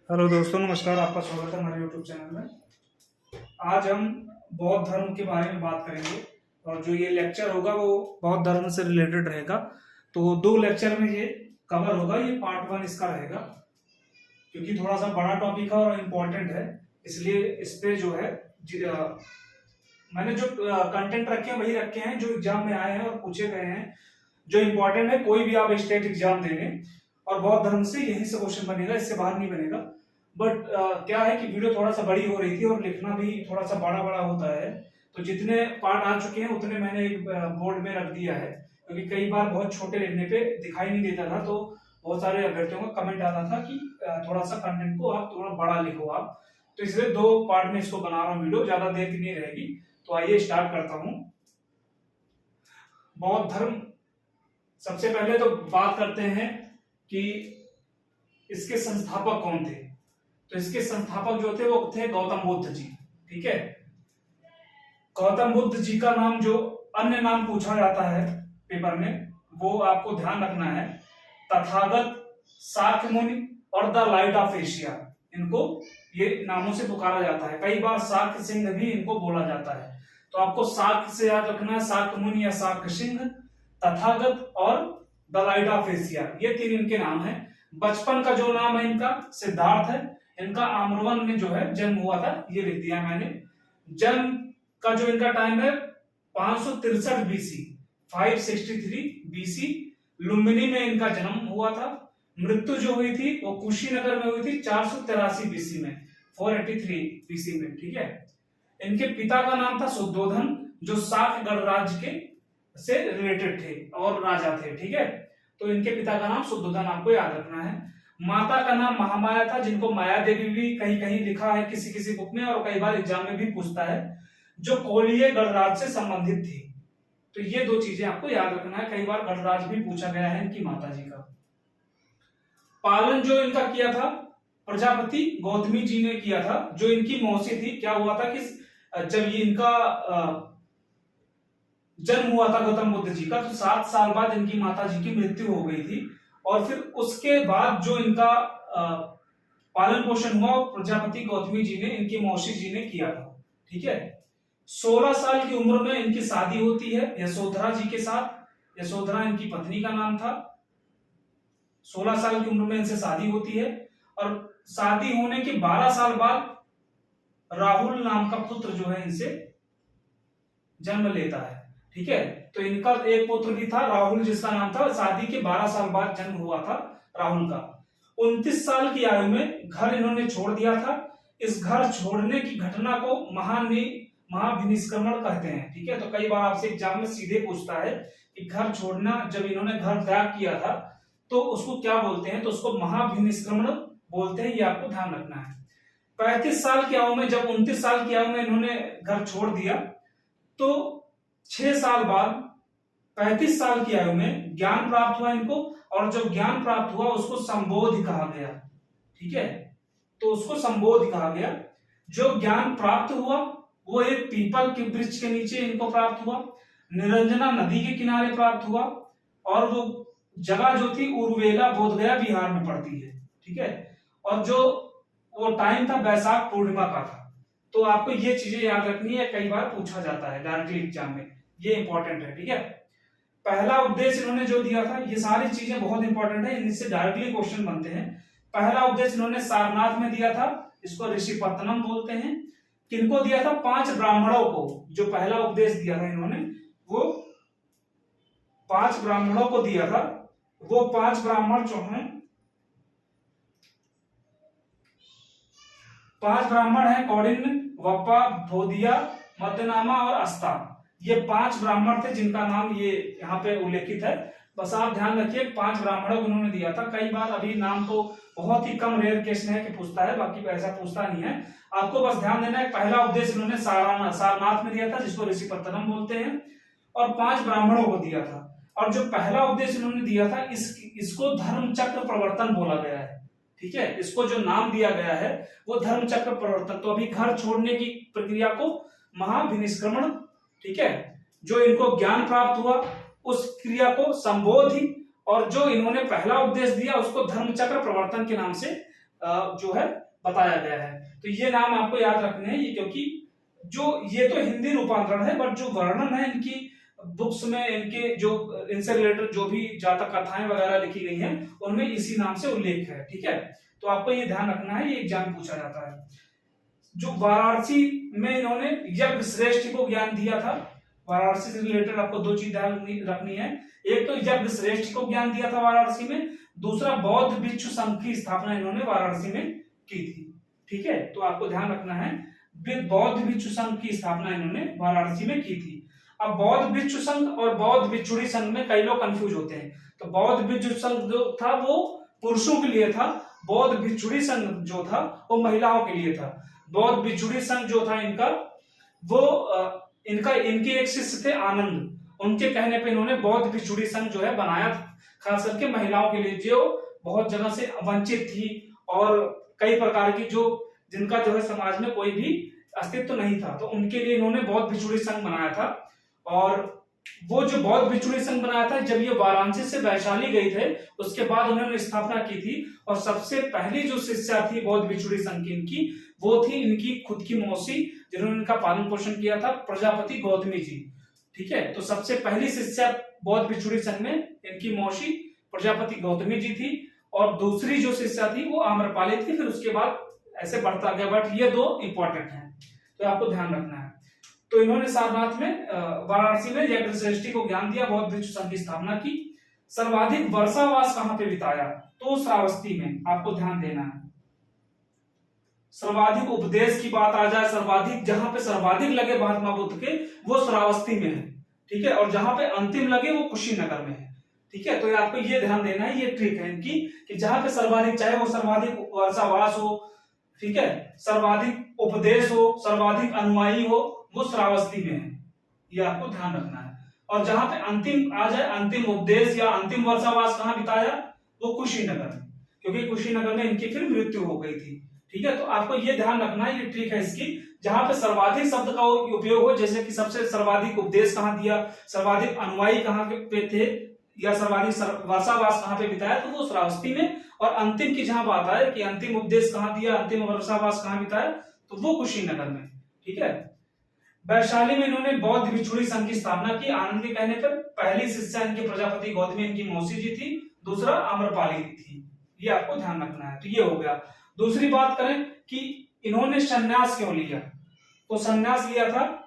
Hello दोस्तों, नमस्कार। आपका स्वागत है हमारे यूट्यूब चैनल में। आज हम बौद्ध धर्म के बारे में बात करेंगे और जो ये लेक्चर होगा वो बौद्ध धर्म से रिलेटेड रहेगा। तो दो लेक्चर में ये कवर होगा। ये पार्ट वन इसका रहेगा क्योंकि थोड़ा सा बड़ा टॉपिक है और इम्पोर्टेंट है, इसलिए इस पे जो है मैंने जो कंटेंट रखे हैं वही रखे हैं जो एग्जाम में आए हैं और पूछे गए हैं, जो इम्पोर्टेंट है। कोई भी आप स्टेट एग्जाम देंगे और बौद्ध धर्म से यहीं से क्वेश्चन बनेगा, इससे बाहर नहीं बनेगा। बट क्या है कि वीडियो थोड़ा सा बड़ी हो रही थी और लिखना भी थोड़ा सा बड़ा बड़ा होता है, तो जितने पार्ट आ चुके हैं उतने मैंने एक बोर्ड में रख दिया है, क्योंकि कई बार बहुत छोटे लिखने पे दिखाई नहीं देता था। तो बहुत सारे अभ्यर्थियों का कमेंट आता था कि थोड़ा सा कंटेंट को आप थोड़ा बड़ा लिखो आप, तो इसलिए दो पार्ट में इसको बना रहा हूँ। वीडियो ज्यादा देर की नहीं रहेगी। तो आइए स्टार्ट करता हूँ। बौद्ध धर्म, सबसे पहले तो बात करते हैं कि इसके संस्थापक कौन थे। तो इसके संस्थापक जो थे वो थे गौतम बुद्ध जी। ठीक है, गौतम बुद्ध जी का नाम, जो अन्य नाम पूछा जाता है पेपर में, वो आपको ध्यान रखना है। तथागत, शाक्य मुनि और द लाइट ऑफ एशिया, इनको ये नामों से पुकारा जाता है। कई बार शाक्य सिंह भी इनको बोला जाता है। तो आपको शाक्य से याद रखना है, शाक्य मुनि या शाक्य सिंह, तथागत और द लाइट ऑफ एशिया, ये तीन इनके नाम है। बचपन का जो नाम है इनका सिद्धार्थ है। इनका आम्रवन में जो है जन्म हुआ था, ये लिख दिया मैंने। जन्म का जो इनका टाइम है 563 बीसी, 563 बीसी, लुम्बिनी में इनका जन्म हुआ था। मृत्यु जो हुई थी वो कुशीनगर में हुई थी 483 बीसी में, 483 बीसी में। ठीक है, इनके पिता का नाम था शुद्धोधन, जो शाक्य गणराज्य के से रिलेटेड थे और राजा थे। ठीक है, तो इनके पिता का नाम शुद्धोधन आपको याद रखना है। माता का नाम महामाया था, जिनको माया देवी भी कहीं कहीं लिखा है किसी किसी बुक में, और कई बार एग्जाम में भी पूछता है, जो कोलीय गणराज्य से संबंधित थी। तो ये दो चीजें आपको याद रखना है, कई बार गणराज्य भी पूछा गया है इनकी माता जी का। पालन जो इनका किया था प्रजापति गौतमी जी ने किया था, जो इनकी मौसी थी। क्या हुआ था कि जब ये इनका जन्म हुआ था गौतम बुद्ध जी का, तो 7 साल बाद इनकी माता जी की मृत्यु हो गई थी, और फिर उसके बाद जो इनका पालन पोषण हुआ प्रजापति गौतमी जी ने, इनकी मौसी जी ने किया था। ठीक है, 16 साल की उम्र में इनकी शादी होती है यशोधरा जी के साथ। यशोधरा इनकी पत्नी का नाम था। 16 साल की उम्र में इनसे शादी होती है, और शादी होने के 12 साल बाद राहुल नाम का पुत्र जो है इनसे जन्म लेता है। ठीक है, तो इनका एक पुत्र भी था राहुल, जिसका नाम था, शादी के 12 साल बाद जन्म हुआ था राहुल का। 29 साल की आयु में घर इन्होंने छोड़ दिया था। इस घर छोड़ने की घटना को महाभिनिष्क्रमण कहते हैं। ठीक है, तो कई बार आपसे एग्जाम में सीधे पूछता है कि घर छोड़ना, जब इन्होंने घर त्याग किया था तो उसको क्या बोलते हैं, तो उसको महाभिनिष्क्रमण बोलते हैं। ये आपको ध्यान रखना है। 35 साल की आयु में, जब 29 साल की आयु में इन्होंने घर छोड़ दिया, तो 6 साल बाद 35 साल की आयु में ज्ञान प्राप्त हुआ इनको, और जब ज्ञान प्राप्त हुआ उसको संबोधि कहा गया। ठीक है, तो उसको संबोधि कहा गया। जो ज्ञान प्राप्त हुआ वो एक पीपल के वृक्ष के नीचे इनको प्राप्त हुआ, निरंजना नदी के किनारे प्राप्त हुआ, और वो जगह जो थी उर्वेला बोधगया बिहार में पड़ती है। ठीक है, और जो वो टाइम था वैशाख पूर्णिमा का था। तो आपको ये चीजें याद रखनी है, कई बार पूछा जाता है डायरेक्टली एग्जाम में, ये इंपॉर्टेंट है। ठीक है, पहला उपदेश इन्होंने जो दिया था, ये सारी चीजें बहुत इंपॉर्टेंट है, इनसे डायरेक्टली क्वेश्चन बनते हैं। पहला उपदेश इन्होंने सारनाथ में दिया था, इसको ऋषिपत्तनम बोलते हैं। किनको दिया था? 5 ब्राह्मणों को। जो पहला उपदेश दिया था इन्होंने, वो 5 ब्राह्मणों को दिया था। वो 5 ब्राह्मण जो हैं, 5 ब्राह्मण हैं, कौंडिन्य, वप्पा, भोदिया, मध्यनामा और अस्ता। ये 5 ब्राह्मण थे जिनका नाम ये यहाँ पे उल्लेखित है। बस आप ध्यान रखिए, 5 ब्राह्मणों को उन्होंने दिया था। कई बार अभी नाम तो बहुत ही कम रेयर केस में है कि पूछता है, बाकी ऐसा पूछता नहीं है। आपको बस ध्यान देना है, पहला उपदेश इन्होंने सारनाथ में दिया था, जिसको ऋषिपत्तनम बोलते हैं, और 5 ब्राह्मणों को दिया था। और जो पहला उपदेश इन्होंने दिया था, इसको धर्म चक्र प्रवर्तन बोला गया है। ठीक है, इसको जो नाम दिया गया है वो धर्म चक्र प्रवर्तन। तो अभी घर छोड़ने की प्रक्रिया को महाभिनिष्क्रमण, ठीक है, जो इनको ज्ञान प्राप्त हुआ उस क्रिया को संबोधि, और जो इन्होंने पहला उपदेश दिया उसको धर्म चक्र प्रवर्तन के नाम से जो है बताया गया है। तो ये नाम आपको याद रखने हैं, ये क्योंकि जो ये तो हिंदी रूपांतरण है, बट जो वर्णन है इनकी बुक्स में, इनके जो इनसे रिलेटेड जो भी जातक कथाएं वगैरह लिखी गई हैं उनमें इसी नाम से उल्लेख है। ठीक है, तो आपको ये ध्यान रखना है, ये एग्जाम पूछा जाता है। जो वाराणसी में इन्होंने यज्ञ श्रेष्ठ को ज्ञान दिया था, वाराणसी से रिलेटेड आपको दो चीज ध्यान रखनी है। एक तो यज्ञ श्रेष्ठ को ज्ञान दिया था वाराणसी में, दूसरा बौद्ध भिक्षु संघ की स्थापना इन्होंने वाराणसी में की थी। ठीक है, तो आपको ध्यान रखना है, बौद्ध भिक्षु संघ की स्थापना इन्होंने वाराणसी में की थी। अब बौद्ध भिक्षु संघ और बौद्ध भिक्षुणी संघ में कई लोग कंफ्यूज होते हैं। तो बौद्ध भिक्षु संघ जो था वो पुरुषों के लिए था, बौद्ध भिक्षुणी संघ जो था वो महिलाओं के लिए था। बौद्ध भिक्षुणी संघ जो था इनका, वो इनके एक शिष्य थे आनंद, उनके कहने पे इन्होंने बौद्ध भिक्षुणी संघ जो है बनाया, खास करके महिलाओं के लिए जो बहुत जगह से वंचित थी और कई प्रकार की जो जिनका जो है समाज में कोई भी अस्तित्व नहीं था, तो उनके लिए इन्होंने बौद्ध भिक्षुणी संघ बनाया था। और वो जो बौद्ध भिक्षुणी संघ बनाया था, जब ये वाराणसी से वैशाली गए थे उसके बाद उन्होंने स्थापना की थी। और सबसे पहली जो शिष्या थी बौद्ध भिक्षुणी संघ की इनकी, वो थी इनकी खुद की मौसी, जिन्होंने इनका पालन पोषण किया था, प्रजापति गौतमी जी। ठीक है, तो सबसे पहली शिष्या बौद्ध भिक्षुणी संघ में इनकी मौसी प्रजापति गौतमी जी थी, और दूसरी जो शिष्या थी वो आम्रपाली थी। फिर उसके बाद ऐसे बढ़ता गया, बट ये दो इंपॉर्टेंट हैं, तो आपको ध्यान रखना है। तो इन्होंने सारनाथ में, वाराणसी में यज्ञ श्रेष्ठी को ज्ञान दिया, बौद्ध भिक्षु संघ की स्थापना की। सर्वाधिक वर्षावास कहां पे बिताया? तो श्रावस्ती में, आपको ध्यान देना है। सर्वाधिक उपदेश की बात आ जाए, सर्वाधिक जहां पे सर्वाधिक लगे महात्मा बुद्ध के, वो श्रावस्ती में है। ठीक है, और जहां पे अंतिम लगे वो कुशीनगर में है। ठीक है, तो आपको ये ध्यान देना है, ये ट्रिक है इनकी, कि जहां पे सर्वाधिक, चाहे वो सर्वाधिक वर्षावास हो, ठीक है, सर्वाधिक उपदेश हो, सर्वाधिक अनुयायी हो, वो श्रावस्ती में है, ये आपको ध्यान रखना है। और जहां पे अंतिम आ जाए, अंतिम उपदेश या अंतिम वर्षावास कहां बिताया? वो कुशीनगर में, क्योंकि कुशीनगर में इनकी फिर मृत्यु हो गई थी। ठीक है, तो आपको ये ध्यान रखना है, ये ट्रिक है इसकी, जहां पे सर्वाधिक शब्द का उपयोग हो, जैसे कि सबसे सर्वाधिक उपदेश कहां दिया, सर्वाधिक अनुयायी कहां पे थे, या सर्वाधिक वर्षावास कहां पे बिताया, तो वो श्रावस्ती में। और अंतिम की जहां बात आए कि अंतिम उपदेश कहां दिया, अंतिम वर्षावास कहां बिताया, तो वो कुशीनगर में। ठीक है, वैशाली में इन्होंने बौद्ध भिक्षुणी संघ की स्थापना की। आनंद के कहने पर पहली शिष्या इनकी प्रजापति गौतमी इनकी मौसी जी थी, दूसरा आम्रपाली थी, ये आपको ध्यान रखना है। तो ये हो गया। दूसरी बात करें कि इन्होंने संन्यास क्यों लिया, तो संन्यास लिया था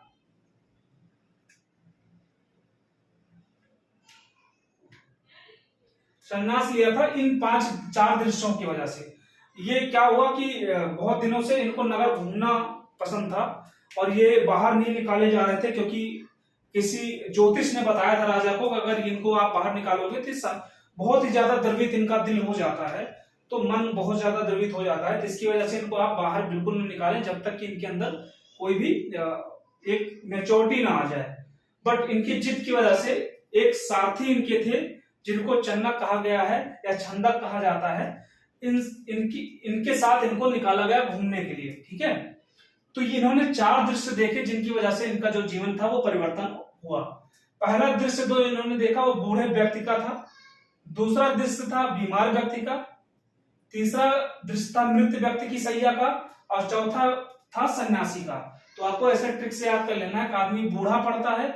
इन 4 दृश्यों की वजह से। ये क्या हुआ कि बहुत दिनों से इनको नगर घूमना पसंद था और ये बाहर नहीं निकाले जा रहे थे, क्योंकि किसी ज्योतिष ने बताया था राजा को कि अगर इनको आप बाहर निकालोगे तो बहुत ही ज्यादा द्रवित इनका दिल हो जाता है, तो मन बहुत ज्यादा द्रवित हो जाता है, जिसकी वजह से इनको आप बाहर बिल्कुल नहीं निकालें जब तक कि इनके अंदर कोई भी एक मैच्योरिटी ना आ जाए। बट इनकी जिद की वजह से एक सारथी इनके थे, जिनको चन्नक कहा गया है या छंदक कहा जाता है, इनके साथ इनको निकाला गया घूमने के लिए। ठीक है, तो इन्होंने 4 दृश्य देखे जिनकी वजह से इनका जो जीवन था वो परिवर्तन हुआ। पहला दृश्य जो इन्होंने देखा वो बूढ़े व्यक्ति का था, दूसरा दृश्य था बीमार व्यक्ति का, तीसरा दृश्य था मृत व्यक्ति की सैया का, और चौथा था सन्यासी का। तो आपको ऐसे ट्रिक से याद कर लेना है कि आदमी बूढ़ा पड़ता है,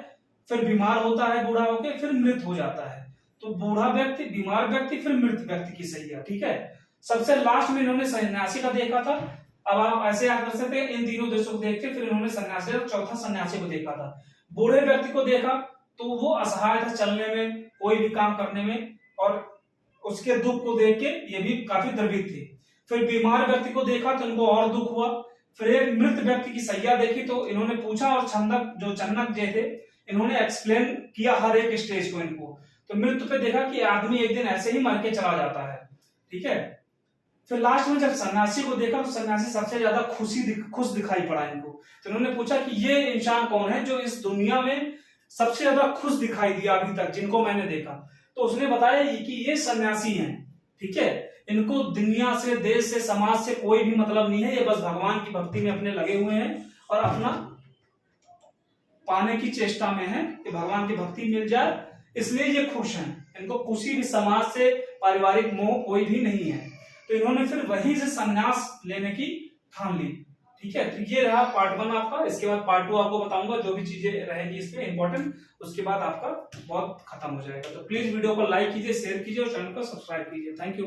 फिर बीमार होता है बूढ़ा होकर, फिर मृत हो जाता है। तो बूढ़ा व्यक्ति, बीमार व्यक्ति, फिर मृत व्यक्ति की सैया। ठीक है, सबसे लास्ट में इन्होंने सन्यासी का देखा था। अब आप ऐसे याद कर सकते हैं, इन तीनों दृश्यों को देख के फिर इन्होंने सन्यासी और चौथा सन्यासी को देखा था। बूढ़े व्यक्ति को देखा तो वो असहाय था चलने में, कोई भी काम करने में, और उसके दुख को देख के ये भी काफी द्रवित थे। फिर बीमार व्यक्ति को देखा तो इनको और दुख हुआ। फिर एक मृत व्यक्ति की सैया देखी तो इन्होंने पूछा, और चन्नक जो थे इन्होंने एक्सप्लेन किया हर एक स्टेज को इनको। तो मृत्यु पे देखा कि आदमी एक दिन ऐसे ही मर के चला जाता है। ठीक है, फिर लास्ट में जब सन्यासी को देखा तो सन्यासी सबसे ज्यादा खुश दिखाई पड़ा इनको। तो इन्होंने पूछा कि ये इंसान कौन है जो इस दुनिया में सबसे ज्यादा खुश दिखाई दिया अभी तक जिनको मैंने देखा। तो उसने बताया कि ये सन्यासी हैं। ठीक है, इनको दुनिया से, देश से, समाज से कोई भी मतलब नहीं है, ये बस भगवान की भक्ति में अपने लगे हुए हैं और अपना पाने की चेष्टा में है कि भगवान की भक्ति मिल जाए, इसलिए ये खुश हैं। इनको किसी भी समाज से पारिवारिक मोह कोई भी नहीं है। तो इन्होंने फिर वहीं से संन्यास लेने की ठान ली। ठीक है, तो ये रहा पार्ट 1 आपका। इसके बाद पार्ट 2 आपको बताऊंगा, जो भी चीजें रहेंगी इसमें इंपॉर्टेंट, उसके बाद आपका बहुत खत्म हो जाएगा। तो प्लीज वीडियो को लाइक कीजिए, शेयर कीजिए और चैनल को सब्सक्राइब कीजिए। Thank you.